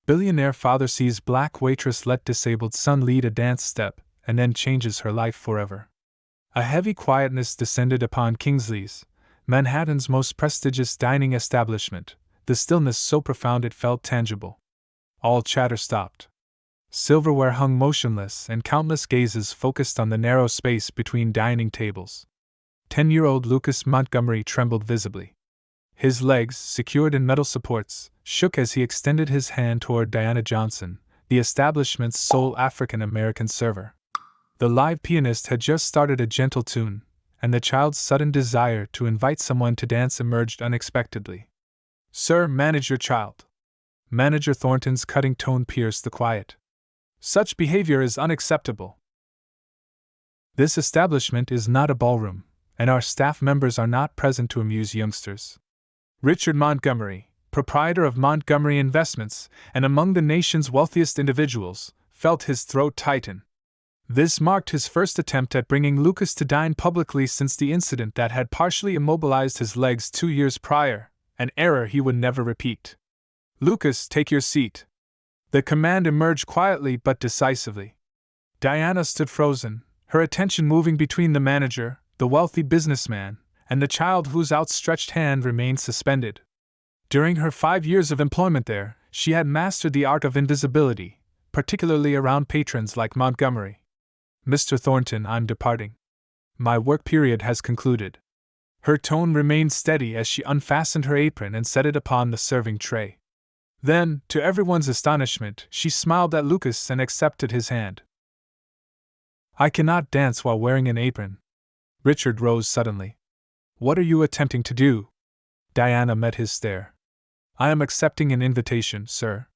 Billionaire father sees black waitress let disabled son lead a dance step, and then changes her life forever. A heavy quietness descended upon Kingsley's, Manhattan's most prestigious dining establishment, the stillness so profound it felt tangible. All chatter stopped. Silverware hung motionless, and countless gazes focused on the narrow space between dining tables. 10-year-old Lucas Montgomery trembled visibly. His legs, secured in metal supports, shook as he extended his hand toward Diana Johnson, the establishment's sole African-American server. The live pianist had just started a gentle tune, and the child's sudden desire to invite someone to dance emerged unexpectedly. "Sir, manage your child." Manager Thornton's cutting tone pierced the quiet. "Such behavior is unacceptable. This establishment is not a ballroom, and our staff members are not present to amuse youngsters." Richard Montgomery, proprietor of Montgomery Investments and among the nation's wealthiest individuals, felt his throat tighten. This marked his first attempt at bringing Lucas to dine publicly since the incident that had partially immobilized his legs 2 years prior, an error he would never repeat. "Lucas, take your seat." The command emerged quietly but decisively. Diana stood frozen, her attention moving between the manager, the wealthy businessman, and the child whose outstretched hand remained suspended. During her 5 years of employment there, she had mastered the art of invisibility, particularly around patrons like Montgomery. "Mr. Thornton, I'm departing. My work period has concluded." Her tone remained steady as she unfastened her apron and set it upon the serving tray. Then, to everyone's astonishment, she smiled at Lucas and accepted his hand. "I cannot dance while wearing an apron." Richard rose suddenly. "What are you attempting to do?" Diana met his stare. "I am accepting an invitation, sir."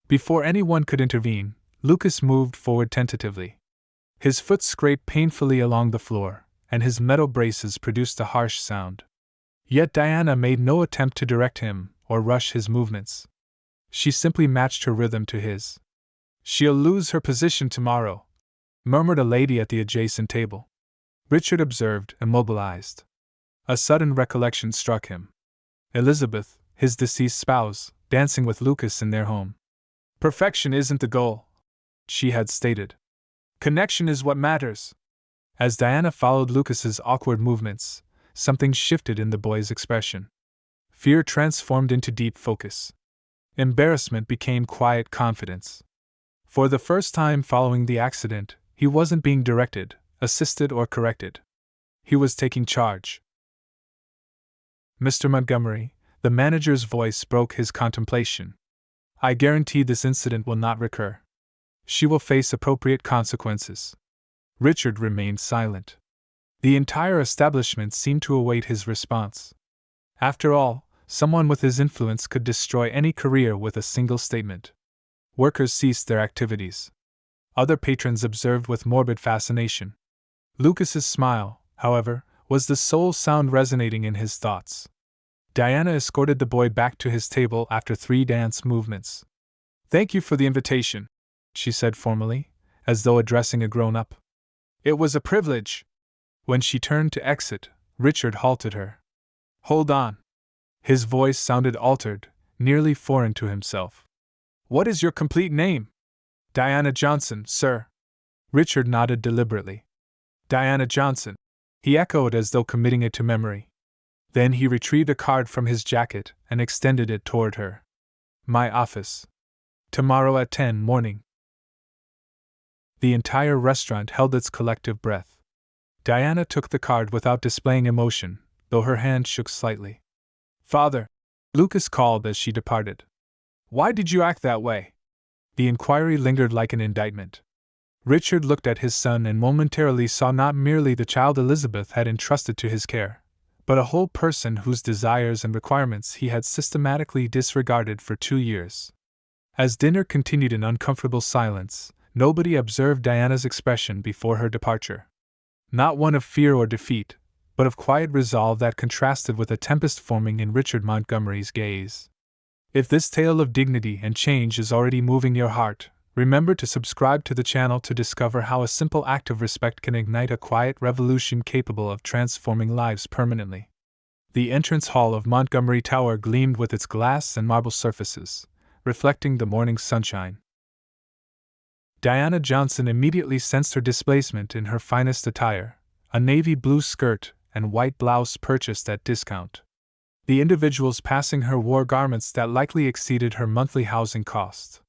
Before anyone could intervene, Lucas moved forward tentatively. His foot scraped painfully along the floor, and his metal braces produced a harsh sound. Yet Diana made no attempt to direct him or rush his movements. She simply matched her rhythm to his. "She'll lose her position tomorrow," murmured a lady at the adjacent table. Richard observed, immobilized. A sudden recollection struck him. Elizabeth, his deceased spouse, dancing with Lucas in their home. "Perfection isn't the goal," she had stated. "Connection is what matters." As Diana followed Lucas's awkward movements, something shifted in the boy's expression. Fear transformed into deep focus. Embarrassment became quiet confidence. For the first time following the accident, he wasn't being directed, assisted, or corrected. He was taking charge. "Mr. Montgomery," the manager's voice broke his contemplation. "I guarantee this incident will not recur. She will face appropriate consequences." Richard remained silent. The entire establishment seemed to await his response. After all, someone with his influence could destroy any career with a single statement. Workers ceased their activities. Other patrons observed with morbid fascination. Lucas's smile, however, was the sole sound resonating in his thoughts. Diana escorted the boy back to his table after 3 dance movements. "Thank you for the invitation," she said formally, as though addressing a grown-up. "It was a privilege." When she turned to exit, Richard halted her. "Hold on." His voice sounded altered, nearly foreign to himself. "What is your complete name?" "Diana Johnson, sir." Richard nodded deliberately. "Diana Johnson," he echoed as though committing it to memory. Then he retrieved a card from his jacket and extended it toward her. "My office. Tomorrow at 10 morning." The entire restaurant held its collective breath. Diana took the card without displaying emotion, though her hand shook slightly. "Father," Lucas called as she departed. "Why did you act that way?" The inquiry lingered like an indictment. Richard looked at his son and momentarily saw not merely the child Elizabeth had entrusted to his care, but a whole person whose desires and requirements he had systematically disregarded for 2 years. As dinner continued in uncomfortable silence, nobody observed Diana's expression before her departure. Not one of fear or defeat, but of quiet resolve that contrasted with a tempest forming in Richard Montgomery's gaze. If this tale of dignity and change is already moving your heart, remember to subscribe to the channel to discover how a simple act of respect can ignite a quiet revolution capable of transforming lives permanently. The entrance hall of Montgomery Tower gleamed with its glass and marble surfaces, reflecting the morning sunshine. Diana Johnson immediately sensed her displacement in her finest attire, a navy blue skirt and white blouse purchased at discount. The individuals passing her wore garments that likely exceeded her monthly housing cost.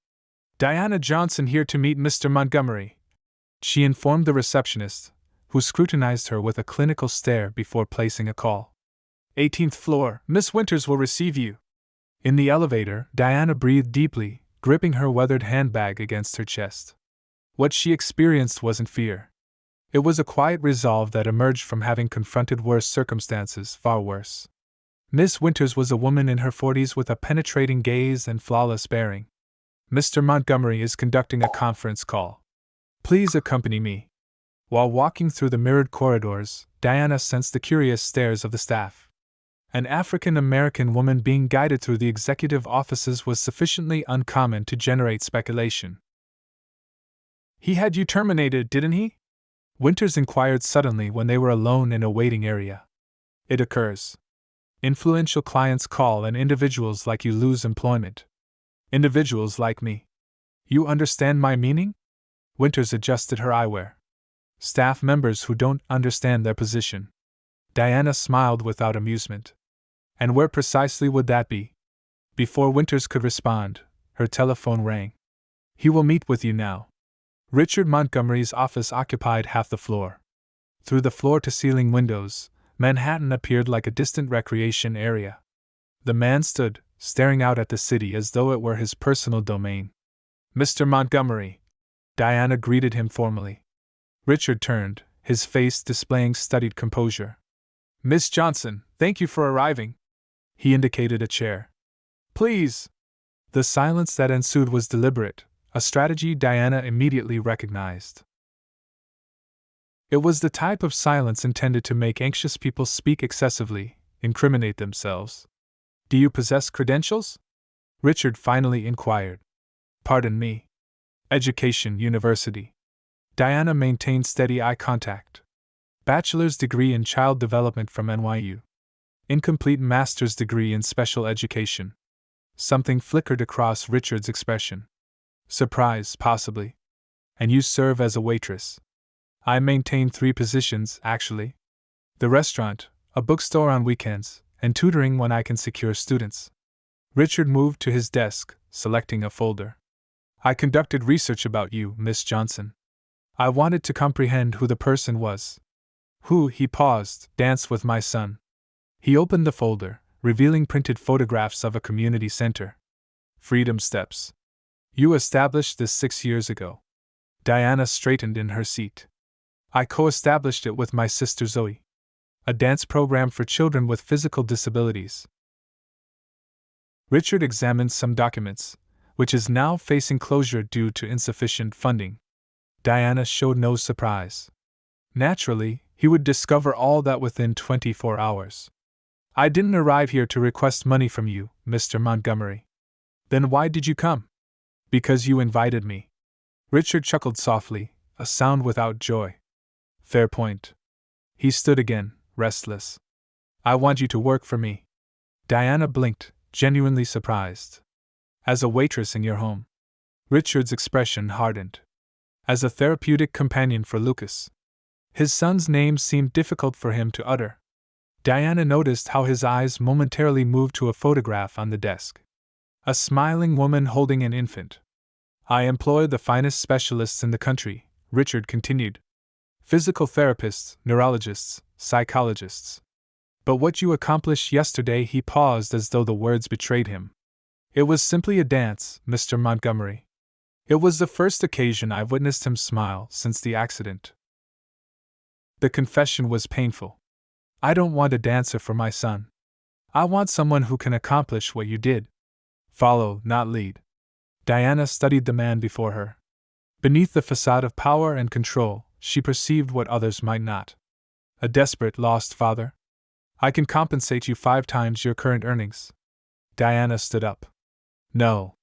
"Diana Johnson here to meet Mr. Montgomery," she informed the receptionist, who scrutinized her with a clinical stare before placing a call. "18th floor, Miss Winters will receive you." In the elevator, Diana breathed deeply, gripping her weathered handbag against her chest. What she experienced wasn't fear. It was a quiet resolve that emerged from having confronted worse circumstances, far worse. Miss Winters was a woman in her 40s with a penetrating gaze and flawless bearing. "Mr. Montgomery is conducting a conference call. Please accompany me." While walking through the mirrored corridors, Diana sensed the curious stares of the staff. An African-American woman being guided through the executive offices was sufficiently uncommon to generate speculation. "He had you terminated, didn't he?" Winters inquired suddenly when they were alone in a waiting area. "It occurs. Influential clients call and individuals like you lose employment. Individuals like me. You understand my meaning?" Winters adjusted her eyewear. "Staff members who don't understand their position." Diana smiled without amusement. "And where precisely would that be?" Before Winters could respond, her telephone rang. "He will meet with you now." Richard Montgomery's office occupied half the floor. Through the floor-to-ceiling windows, Manhattan appeared like a distant recreation area. The man stood, staring out at the city as though it were his personal domain. "Mr. Montgomery." Diana greeted him formally. Richard turned, his face displaying studied composure. "Miss Johnson, thank you for arriving." He indicated a chair. "Please." The silence that ensued was deliberate, a strategy Diana immediately recognized. It was the type of silence intended to make anxious people speak excessively, incriminate themselves. "Do you possess credentials?" Richard finally inquired. "Pardon me." "Education, university." Diana maintained steady eye contact. "Bachelor's degree in child development from NYU. Incomplete master's degree in special education." Something flickered across Richard's expression. "Surprise, possibly. And you serve as a waitress." "I maintain 3 positions, actually. The restaurant, a bookstore on weekends, and tutoring when I can secure students." Richard moved to his desk, selecting a folder. "I conducted research about you, Miss Johnson. I wanted to comprehend who the person was. Who," he paused, "danced with my son." He opened the folder, revealing printed photographs of a community center. "Freedom Steps. You established this 6 years ago." Diana straightened in her seat. "I co-established it with my sister Zoe. A dance program for children with physical disabilities." Richard examined some documents, which is now facing closure due to insufficient funding. Diana showed no surprise. Naturally, he would discover all that within 24 hours. "I didn't arrive here to request money from you, Mr. Montgomery." "Then why did you come?" "Because you invited me." Richard chuckled softly, a sound without joy. "Fair point." He stood again, restless. "I want you to work for me." Diana blinked, genuinely surprised. "As a waitress in your home?" Richard's expression hardened. "As a therapeutic companion for Lucas." His son's name seemed difficult for him to utter. Diana noticed how his eyes momentarily moved to a photograph on the desk. A smiling woman holding an infant. "I employ the finest specialists in the country," Richard continued. "Physical therapists, neurologists, psychologists. But what you accomplished yesterday," he paused as though the words betrayed him. "It was simply a dance, Mr. Montgomery. It was the first occasion I've witnessed him smile since the accident." The confession was painful. "I don't want a dancer for my son. I want someone who can accomplish what you did. Follow, not lead." Diana studied the man before her. Beneath the facade of power and control, she perceived what others might not. A desperate, lost father? "I can compensate you 5 times your current earnings." Diana stood up. "No."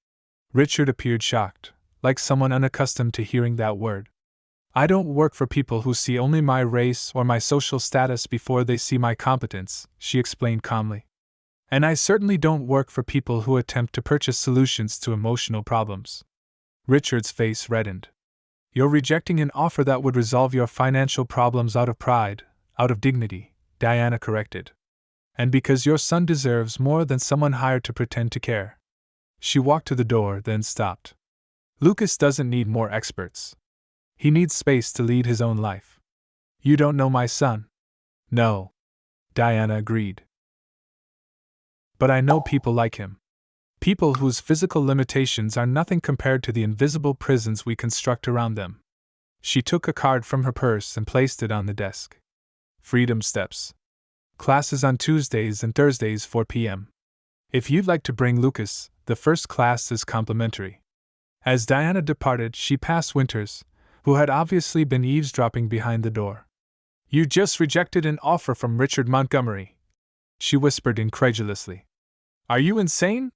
Richard appeared shocked, like someone unaccustomed to hearing that word. "I don't work for people who see only my race or my social status before they see my competence," she explained calmly. And I certainly don't work for people who attempt to purchase solutions to emotional problems. Richard's face reddened. You're rejecting an offer that would resolve your financial problems out of pride, out of dignity, Diana corrected. And because your son deserves more than someone hired to pretend to care. She walked to the door, then stopped. Lucas doesn't need more experts. He needs space to lead his own life. You don't know my son. No. Diana agreed. But I know people like him. People whose physical limitations are nothing compared to the invisible prisons we construct around them. She took a card from her purse and placed it on the desk. Freedom Steps. Classes on Tuesdays and Thursdays 4 p.m. If you'd like to bring Lucas, the first class is complimentary. As Diana departed, she passed Winters, who had obviously been eavesdropping behind the door. You just rejected an offer from Richard Montgomery, she whispered incredulously. Are you insane?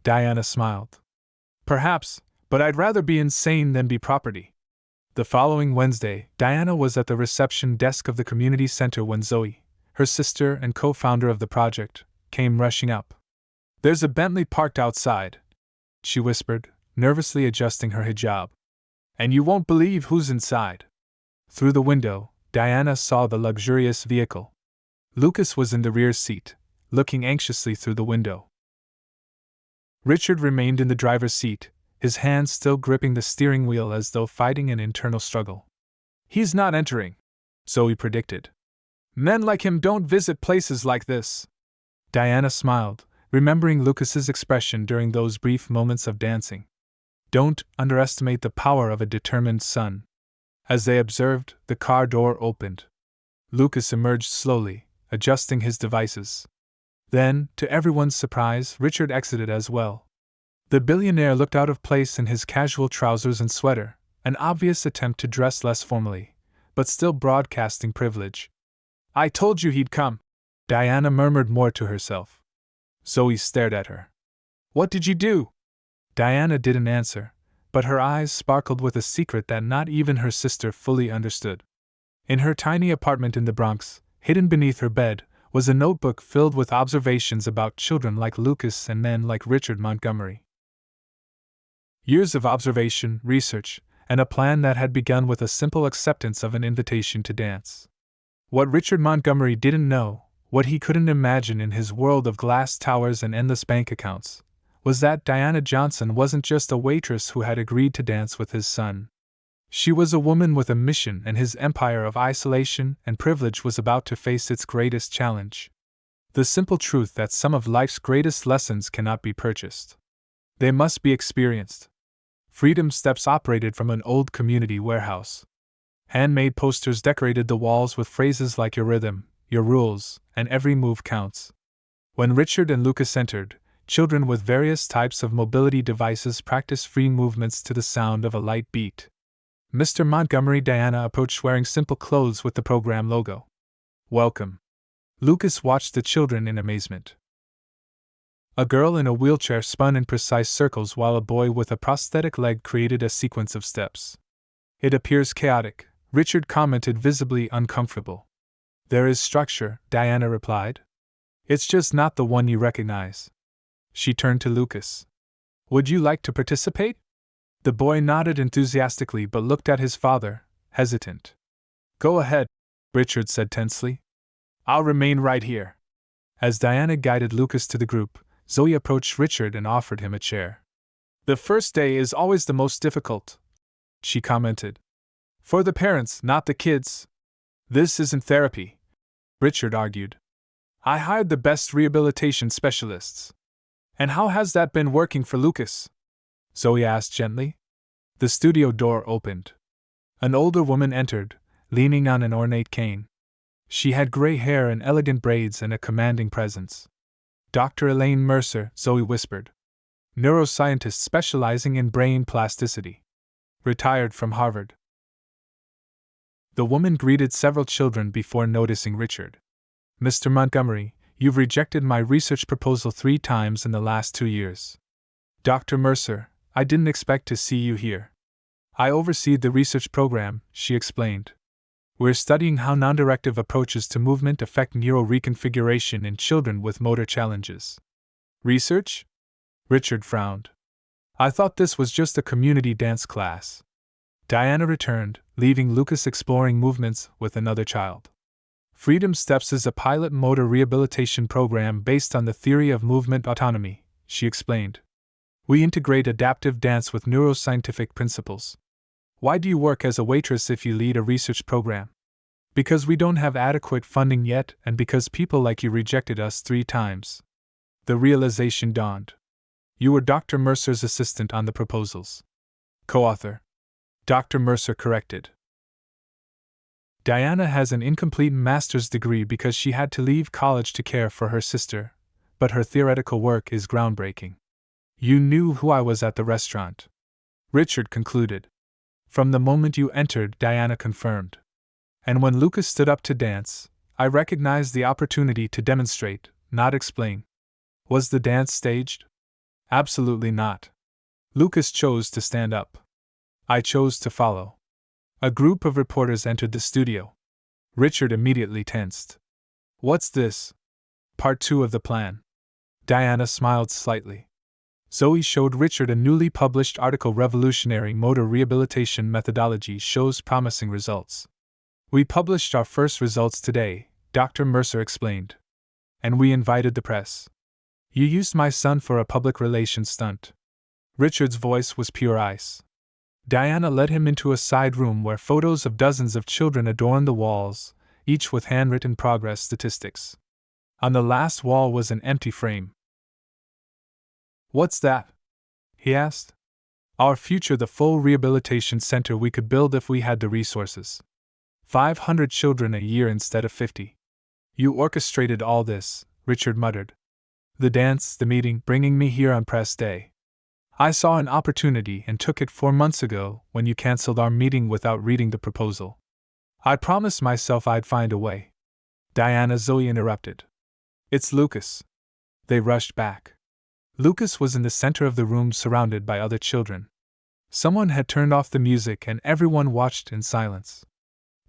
Diana smiled. Perhaps, but I'd rather be insane than be property. The following Wednesday, Diana was at the reception desk of the community center when Zoe, her sister and co-founder of the project, came rushing up. There's a Bentley parked outside, she whispered, nervously adjusting her hijab. And you won't believe who's inside. Through the window, Diana saw the luxurious vehicle. Lucas was in the rear seat, looking anxiously through the window. Richard remained in the driver's seat, his hands still gripping the steering wheel as though fighting an internal struggle. He's not entering, Zoe predicted. Men like him don't visit places like this. Diana smiled, remembering Lucas's expression during those brief moments of dancing. Don't underestimate the power of a determined son. As they observed, the car door opened. Lucas emerged slowly, adjusting his devices. Then, to everyone's surprise, Richard exited as well. The billionaire looked out of place in his casual trousers and sweater, an obvious attempt to dress less formally, but still broadcasting privilege. I told you he'd come, Diana murmured more to herself. Zoe stared at her. What did you do? Diana didn't answer, but her eyes sparkled with a secret that not even her sister fully understood. In her tiny apartment in the Bronx, hidden beneath her bed, was a notebook filled with observations about children like Lucas and men like Richard Montgomery. Years of observation, research, and a plan that had begun with a simple acceptance of an invitation to dance. What Richard Montgomery didn't know, what he couldn't imagine in his world of glass towers and endless bank accounts, was that Diana Johnson wasn't just a waitress who had agreed to dance with his son. She was a woman with a mission, and his empire of isolation and privilege was about to face its greatest challenge. The simple truth that some of life's greatest lessons cannot be purchased. They must be experienced. Freedom Steps operated from an old community warehouse. Handmade posters decorated the walls with phrases like your rhythm, your rules, and every move counts. When Richard and Lucas entered, children with various types of mobility devices practiced free movements to the sound of a light beat. Mr. Montgomery Diana approached wearing simple clothes with the program logo. Welcome. Lucas watched the children in amazement. A girl in a wheelchair spun in precise circles while a boy with a prosthetic leg created a sequence of steps. It appears chaotic, Richard commented, visibly uncomfortable. There is structure, Diana replied. It's just not the one you recognize. She turned to Lucas. Would you like to participate? The boy nodded enthusiastically but looked at his father, hesitant. Go ahead, Richard said tensely. I'll remain right here. As Diana guided Lucas to the group, Zoe approached Richard and offered him a chair. The first day is always the most difficult, she commented. For the parents, not the kids. This isn't therapy, Richard argued. I hired the best rehabilitation specialists. And how has that been working for Lucas? Zoe asked gently. The studio door opened. An older woman entered, leaning on an ornate cane. She had gray hair and elegant braids and a commanding presence. Dr. Elaine Mercer, Zoe whispered. Neuroscientist specializing in brain plasticity. Retired from Harvard. The woman greeted several children before noticing Richard. Mr. Montgomery, you've rejected my research proposal 3 times in the last 2 years. Dr. Mercer, I didn't expect to see you here. I oversee the research program, she explained. We're studying how non-directive approaches to movement affect neural reconfiguration in children with motor challenges. Research? Richard frowned. I thought this was just a community dance class. Diana returned, leaving Lucas exploring movements with another child. Freedom Steps is a pilot motor rehabilitation program based on the theory of movement autonomy, she explained. We integrate adaptive dance with neuroscientific principles. Why do you work as a waitress if you lead a research program? Because we don't have adequate funding yet, and because people like you rejected us 3 times. The realization dawned. You were Dr. Mercer's assistant on the proposals. Co-author. Dr. Mercer corrected. Diana has an incomplete master's degree because she had to leave college to care for her sister, but her theoretical work is groundbreaking. You knew who I was at the restaurant. Richard concluded. From the moment you entered, Diana confirmed. And when Lucas stood up to dance, I recognized the opportunity to demonstrate, not explain. Was the dance staged? Absolutely not. Lucas chose to stand up. I chose to follow. A group of reporters entered the studio. Richard immediately tensed. What's this? Part 2 of the plan. Diana smiled slightly. Zoe showed Richard a newly published article. Revolutionary motor rehabilitation methodology shows promising results. We published our first results today, Dr. Mercer explained. And we invited the press. You used my son for a public relations stunt. Richard's voice was pure ice. Diana led him into a side room where photos of dozens of children adorned the walls, each with handwritten progress statistics. On the last wall was an empty frame. What's that? He asked. Our future, the full rehabilitation center we could build if we had the resources. 500 children a year instead of 50. You orchestrated all this, Richard muttered. The dance, the meeting, bringing me here on press day. I saw an opportunity and took it 4 months ago when you canceled our meeting without reading the proposal. I promised myself I'd find a way. Diana. Zoe interrupted. It's Lucas. They rushed back. Lucas was in the center of the room surrounded by other children. Someone had turned off the music and everyone watched in silence.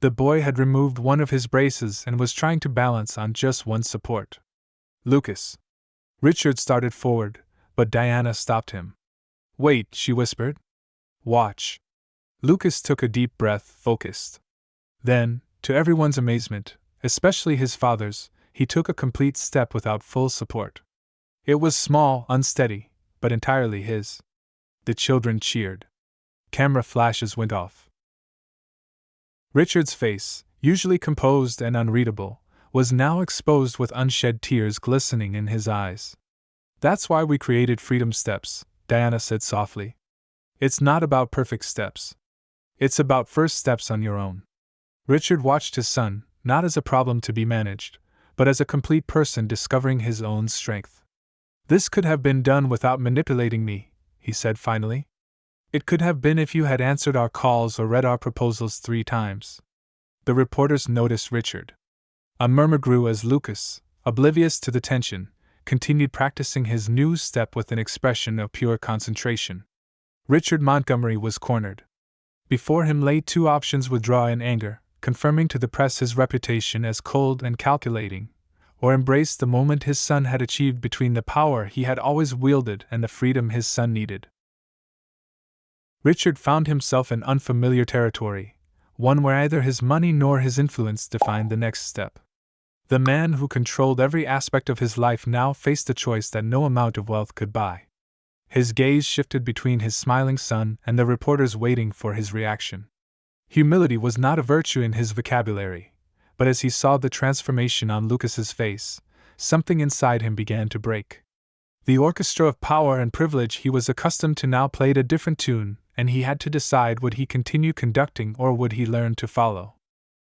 The boy had removed one of his braces and was trying to balance on just one support. Lucas. Richard started forward, but Diana stopped him. Wait, she whispered. Watch. Lucas took a deep breath, focused. Then, to everyone's amazement, especially his father's, he took a complete step without full support. It was small, unsteady, but entirely his. The children cheered. Camera flashes went off. Richard's face, usually composed and unreadable, was now exposed with unshed tears glistening in his eyes. That's why we created Freedom Steps, Diana said softly. It's not about perfect steps. It's about first steps on your own. Richard watched his son, not as a problem to be managed, but as a complete person discovering his own strength. This could have been done without manipulating me, he said finally. It could have been if you had answered our calls or read our proposals 3 times. The reporters noticed Richard. A murmur grew as Lucas, oblivious to the tension, continued practicing his new step with an expression of pure concentration. Richard Montgomery was cornered. Before him lay 2 options: withdraw in anger, confirming to the press his reputation as cold and calculating, or embrace the moment his son had achieved between the power he had always wielded and the freedom his son needed. Richard found himself in unfamiliar territory, one where neither his money nor his influence defined the next step. The man who controlled every aspect of his life now faced a choice that no amount of wealth could buy. His gaze shifted between his smiling son and the reporters waiting for his reaction. Humility was not a virtue in his vocabulary, but as he saw the transformation on Lucas's face, something inside him began to break. The orchestra of power and privilege he was accustomed to now played a different tune, and he had to decide: would he continue conducting or would he learn to follow?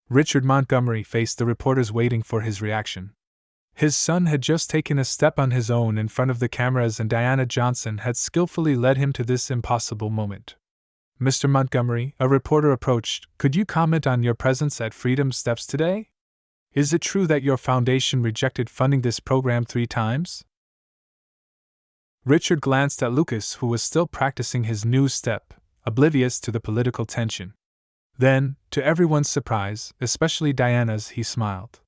Richard Montgomery faced the reporters waiting for his reaction. His son had just taken a step on his own in front of the cameras, and Diana Johnson had skillfully led him to this impossible moment. Mr. Montgomery, a reporter approached, could you comment on your presence at Freedom Steps today? Is it true that your foundation rejected funding this program 3 times? Richard glanced at Lucas, who was still practicing his new step, oblivious to the political tension. Then, to everyone's surprise, especially Diana's, he smiled.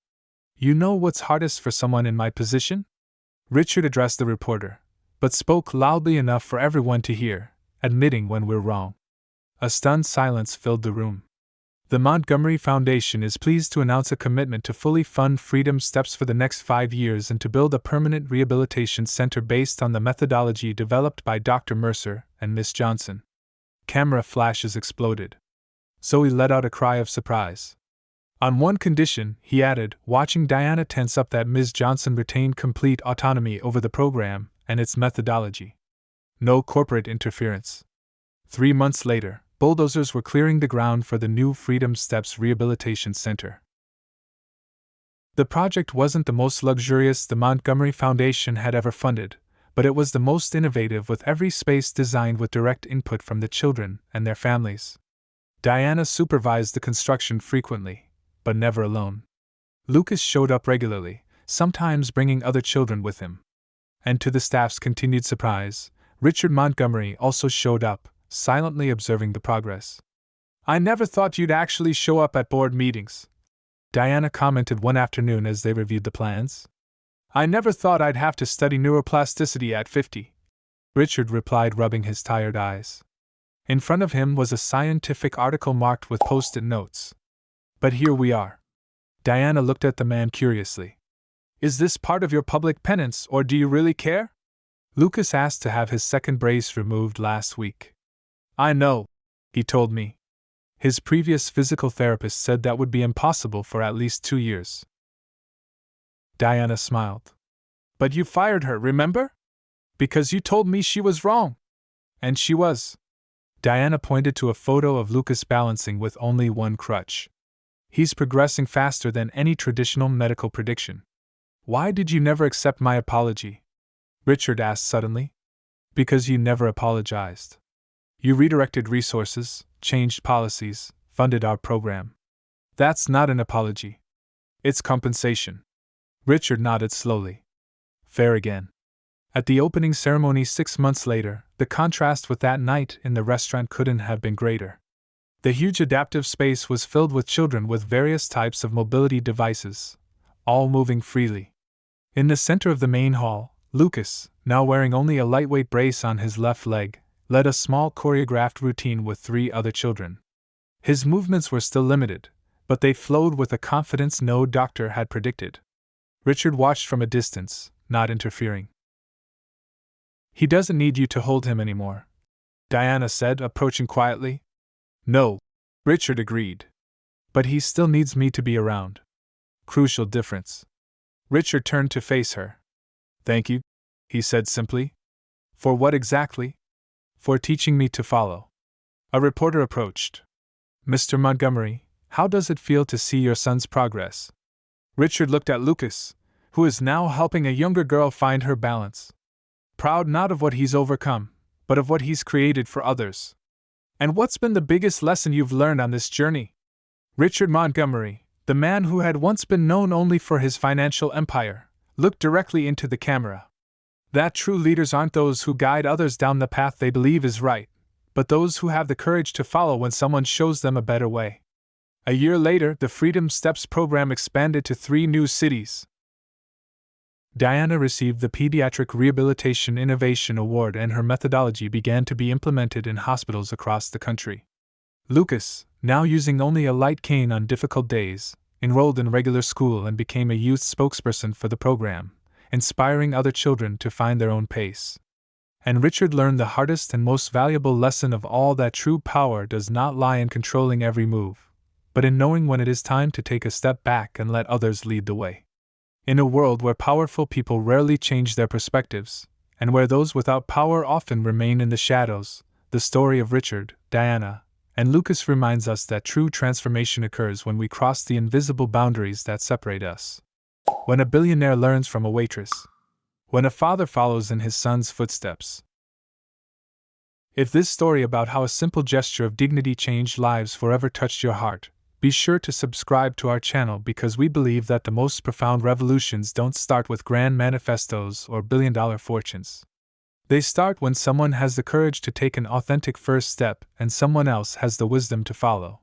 You know what's hardest for someone in my position? Richard addressed the reporter, but spoke loudly enough for everyone to hear, admitting when we're wrong. A stunned silence filled the room. The Montgomery Foundation is pleased to announce a commitment to fully fund Freedom Steps for the next 5 years and to build a permanent rehabilitation center based on the methodology developed by Dr. Mercer and Miss Johnson. Camera flashes exploded. Zoe let out a cry of surprise. On one condition, he added, watching Diana tense up, that Ms. Johnson retained complete autonomy over the program and its methodology. No corporate interference. 3 months later, bulldozers were clearing the ground for the new Freedom Steps Rehabilitation Center. The project wasn't the most luxurious the Montgomery Foundation had ever funded, but it was the most innovative, with every space designed with direct input from the children and their families. Diana supervised the construction frequently, but never alone. Lucas showed up regularly, sometimes bringing other children with him. And to the staff's continued surprise, Richard Montgomery also showed up, silently observing the progress. I never thought you'd actually show up at board meetings, Diana commented one afternoon as they reviewed the plans. I never thought I'd have to study neuroplasticity at 50, Richard replied, rubbing his tired eyes. In front of him was a scientific article marked with post-it notes. But here we are. Diana looked at the man curiously. Is this part of your public penance, or do you really care? Lucas asked to have his second brace removed last week. I know, he told me. His previous physical therapist said that would be impossible for at least 2 years. Diana smiled. But you fired her, remember? Because you told me she was wrong. And she was. Diana pointed to a photo of Lucas balancing with only one crutch. He's progressing faster than any traditional medical prediction. Why did you never accept my apology? Richard asked suddenly. Because you never apologized. You redirected resources, changed policies, funded our program. That's not an apology. It's compensation. Richard nodded slowly. Fair again. At the opening ceremony 6 months later, the contrast with that night in the restaurant couldn't have been greater. The huge adaptive space was filled with children with various types of mobility devices, all moving freely. In the center of the main hall, Lucas, now wearing only a lightweight brace on his left leg, led a small choreographed routine with 3 other children. His movements were still limited, but they flowed with a confidence no doctor had predicted. Richard watched from a distance, not interfering. He doesn't need you to hold him anymore, Diana said, approaching quietly. No, Richard agreed. But he still needs me to be around. Crucial difference. Richard turned to face her. Thank you, he said simply. For what exactly? For teaching me to follow. A reporter approached. Mr. Montgomery, how does it feel to see your son's progress? Richard looked at Lucas, who is now helping a younger girl find her balance. Proud not of what he's overcome, but of what he's created for others. And what's been the biggest lesson you've learned on this journey? Richard Montgomery, the man who had once been known only for his financial empire, looked directly into the camera. That true leaders aren't those who guide others down the path they believe is right, but those who have the courage to follow when someone shows them a better way. A year later, the Freedom Steps program expanded to 3 new cities. Diana received the Pediatric Rehabilitation Innovation Award, and her methodology began to be implemented in hospitals across the country. Lucas, now using only a light cane on difficult days, enrolled in regular school and became a youth spokesperson for the program, inspiring other children to find their own pace. And Richard learned the hardest and most valuable lesson of all, that true power does not lie in controlling every move, but in knowing when it is time to take a step back and let others lead the way. In a world where powerful people rarely change their perspectives, and where those without power often remain in the shadows, the story of Richard, Diana, and Lucas reminds us that true transformation occurs when we cross the invisible boundaries that separate us. When a billionaire learns from a waitress. When a father follows in his son's footsteps. If this story about how a simple gesture of dignity changed lives forever touched your heart, be sure to subscribe to our channel, because we believe that the most profound revolutions don't start with grand manifestos or billion-dollar fortunes. They start when someone has the courage to take an authentic first step and someone else has the wisdom to follow.